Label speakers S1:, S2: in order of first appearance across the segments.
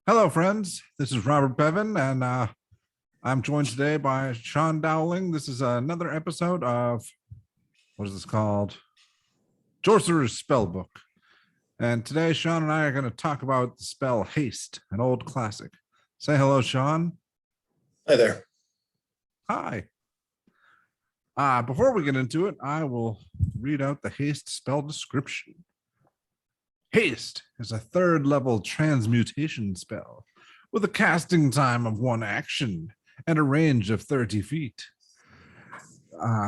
S1: Hello, friends. This is Robert Bevan, and I'm joined today by Sean Dowling. This is another episode of what is this called? Sorcerer's Spellbook. And today, Sean and I are going to talk about the spell Haste, an old classic. Say hello, Sean.
S2: Hi there.
S1: Hi. Before we get into it, I will read out the Haste spell description. Haste is a third-level transmutation spell with a casting time of 1 action and a range of 30 feet.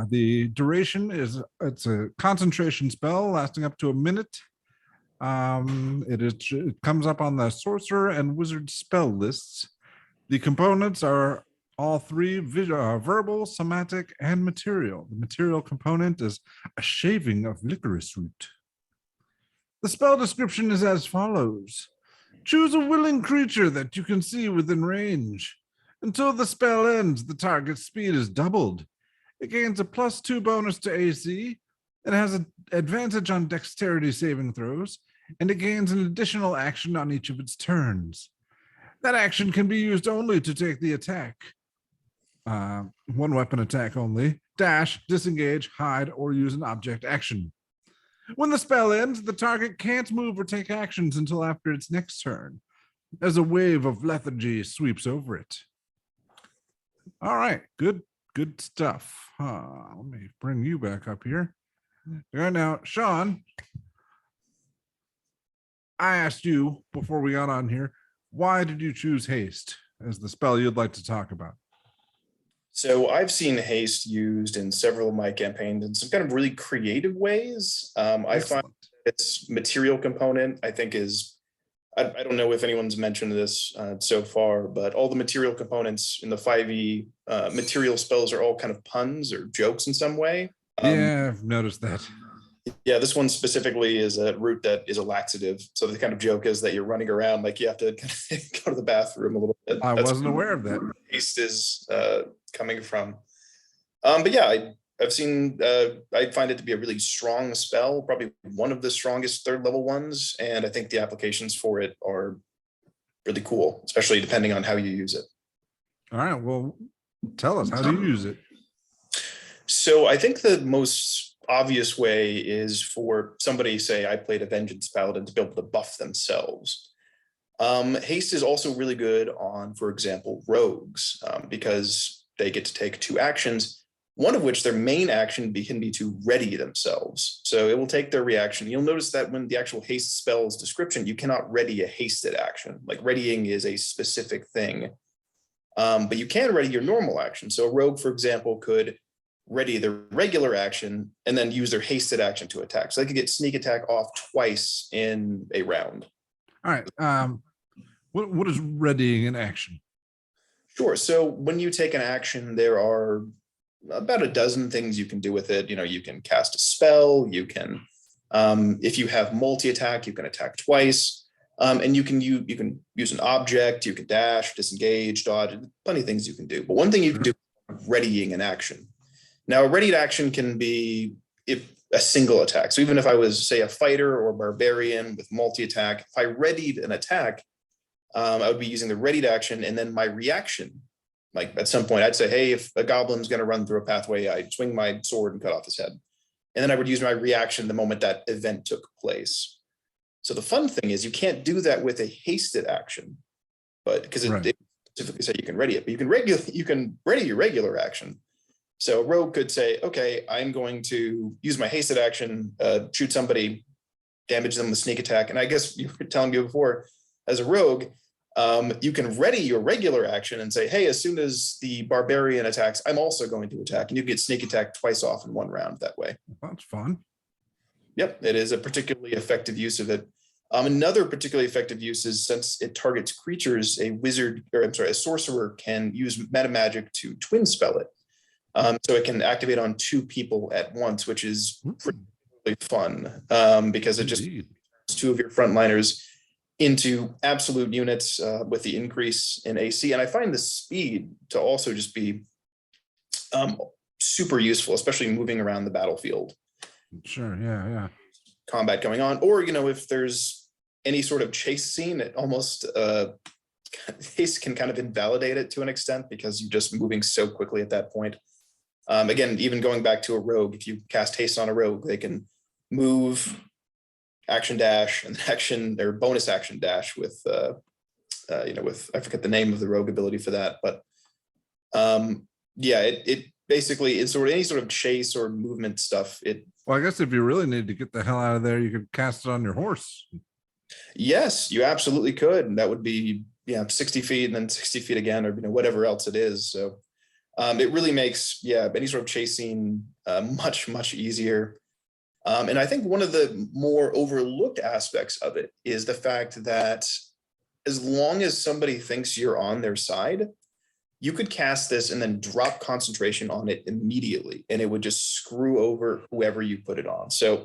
S1: The duration it's a concentration spell lasting up to a minute. It comes up on the sorcerer and wizard spell lists. The components are all three verbal, somatic, and material. The material component is a shaving of licorice root. The spell description is as follows. Choose a willing creature that you can see within range. Until the spell ends, the target's speed is doubled. It gains a +2 bonus to AC. It has an advantage on dexterity saving throws, and it gains an additional action on each of its turns. That action can be used only to take the attack. 1 weapon attack only. Dash, disengage, hide, or use an object action. When the spell ends, the target can't move or take actions until after its next turn, as a wave of lethargy sweeps over it. All right, good stuff. Let me bring you back up here. Right now, Sean, I asked you before we got on here, why did you choose Haste as the spell you'd like to talk about?
S2: So I've seen Haste used in several of my campaigns in some kind of really creative ways. I find its material component, I think I don't know if anyone's mentioned this so far, but all the material components in the 5e material spells are all kind of puns or jokes in some way.
S1: Yeah, I've noticed that.
S2: Yeah, this one specifically is a root that is a laxative. So the kind of joke is that you're running around like you have to kind of go to the bathroom a little bit.
S1: I wasn't aware of that.
S2: Haste is coming from. But yeah, I've seen, I find it to be a really strong spell, probably one of the strongest third level ones. And I think the applications for it are really cool, especially depending on how you use it.
S1: All right, well, tell us, how do you use it?
S2: So I think the most obvious way is for somebody, say I played a Vengeance Paladin, to be able to buff themselves. Haste is also really good on, for example, rogues, because they get to take 2 actions, one of which their main action can be to ready themselves. So it will take their reaction. You'll notice that when the actual Haste spell's description, you cannot ready a hasted action. Like readying is a specific thing, but you can ready your normal action. So a rogue, for example, could ready their regular action and then use their hasted action to attack. So they could get sneak attack off twice in a round.
S1: All right. What is readying an action?
S2: Sure. So when you take an action, there are about a dozen things you can do with it. You know, you can cast a spell. You can, if you have multi-attack, you can attack twice. And you can use an object. You can dash, disengage, dodge. Plenty of things you can do. But one thing you can do is readying an action. Now, a readied action can be a single attack. So even if I was, say, a fighter or a barbarian with multi-attack, if I readied an attack, I would be using the readied action, and then my reaction, like at some point, I'd say, hey, if a goblin's going to run through a pathway, I swing my sword and cut off his head. And then I would use my reaction the moment that event took place. So the fun thing is you can't do that with a hasted action, but because it specifically says you can ready it, but you can ready your regular action. So a rogue could say, okay, I'm going to use my hasted action, shoot somebody, damage them with sneak attack. And I guess you were telling me before, as a rogue, you can ready your regular action and say, hey, as soon as the barbarian attacks, I'm also going to attack. And you get sneak attack twice off in 1 round that way.
S1: That's fun.
S2: Yep, it is a particularly effective use of it. Another particularly effective use is, since it targets creatures, a sorcerer can use meta magic to twin spell it. So it can activate on 2 people at once, which is really fun because it just turns 2 of your frontliners into absolute units with the increase in AC. And I find the speed to also just be super useful, especially moving around the battlefield.
S1: Sure, yeah.
S2: Combat going on, or, if there's any sort of chase scene, it almost haste can kind of invalidate it to an extent because you're just moving so quickly at that point. Again, even going back to a rogue, if you cast haste on a rogue, they can move, action dash, and action or bonus action dash with with, I forget the name of the rogue ability for that, but yeah, it basically is sort of any sort of chase or movement stuff.
S1: Well, I guess if you really need to get the hell out of there, you could cast it on your horse.
S2: Yes, you absolutely could. And that would be 60 feet and then 60 feet again, or whatever else it is. So it really makes any sort of chasing much easier. And I think one of the more overlooked aspects of it is the fact that as long as somebody thinks you're on their side, you could cast this and then drop concentration on it immediately, and it would just screw over whoever you put it on. So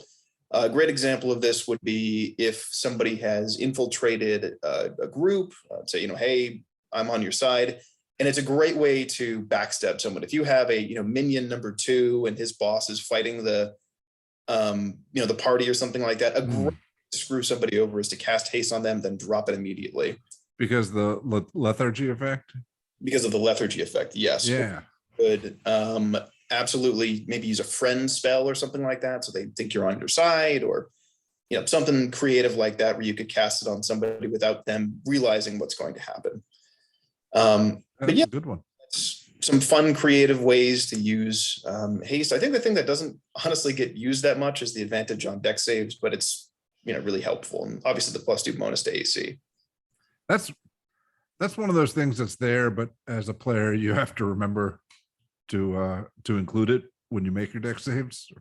S2: a great example of this would be if somebody has infiltrated a group, say, hey, I'm on your side. And it's a great way to backstab someone. If you have a minion number 2 and his boss is fighting the the party or something like that, a great way to screw somebody over is to cast haste on them, then drop it immediately.
S1: Because the lethargy effect?
S2: Because of the lethargy effect, yes.
S1: Yeah.
S2: Could absolutely maybe use a friend spell or something like that, so they think you're on your side, or something creative like that where you could cast it on somebody without them realizing what's going to happen. But yeah,
S1: a good one.
S2: Some fun creative ways to use haste. I think the thing that doesn't honestly get used that much is the advantage on deck saves, but it's really helpful, and obviously the +2 bonus to AC.
S1: That's one of those things that's there, but as a player, you have to remember to include it when you make your deck saves.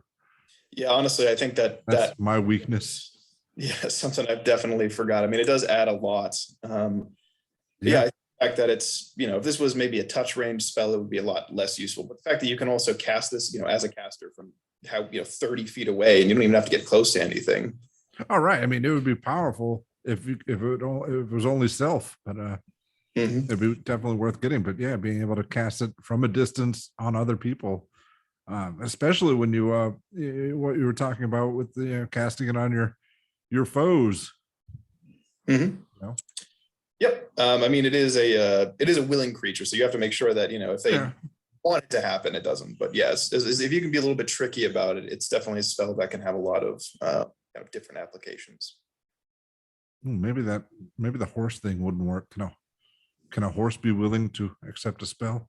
S2: Yeah, honestly, I think that's
S1: my weakness.
S2: Yeah, something I've definitely forgot. I mean, it does add a lot. Yeah, the fact that it's if this was maybe a touch range spell, it would be a lot less useful. But the fact that you can also cast this as a caster from 30 feet away, and you don't even have to get close to anything.
S1: All right. I mean, it would be powerful if it was only self, but it'd be definitely worth getting. But yeah, being able to cast it from a distance on other people, especially when you what you were talking about with the casting it on your foes.
S2: Yep. I mean, it is a willing creature, so you have to make sure that if they want it to happen, it doesn't. But yes, if you can be a little bit tricky about it, it's definitely a spell that can have a lot of different applications.
S1: Maybe the horse thing wouldn't work. Can a horse be willing to accept a spell?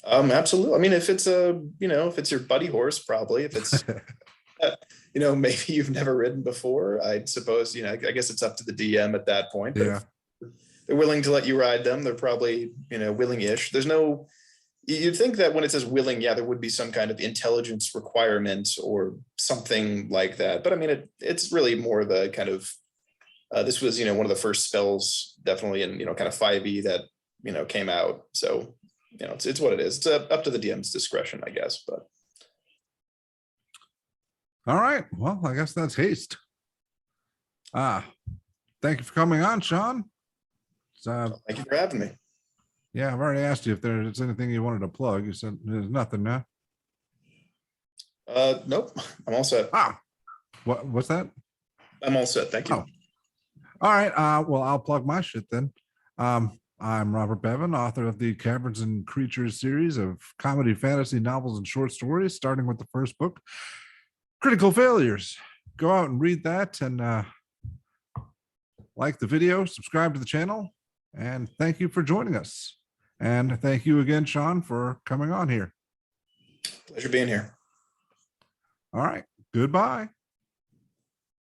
S2: Absolutely. I mean, if it's if it's your buddy horse, probably. If it's maybe you've never ridden before, I suppose I guess it's up to the DM at that point. But if they're willing to let you ride them, they're probably willing-ish. There's no. You'd think that when it says willing, there would be some kind of intelligence requirement or something like that. But I mean, it's really more the kind of. This was, one of the first spells, definitely in, kind of 5e that, came out. So, it's what it is. It's up to the DM's discretion, I guess. But
S1: all right. Well, I guess that's haste. Thank you for coming on, Sean.
S2: Thank you for having me.
S1: Yeah, I've already asked you if there's anything you wanted to plug. You said there's nothing now.
S2: Nope. I'm all set.
S1: What's that?
S2: I'm all set. Thank you.
S1: Oh. All right. Well, I'll plug my shit then. I'm Robert Bevan, author of the Caverns and Creatures series of comedy, fantasy novels, and short stories, starting with the first book, Critical Failures. Go out and read that, and like the video, subscribe to the channel, and thank you for joining us. And thank you again, Sean, for coming on here.
S2: Pleasure being here.
S1: All right. Goodbye.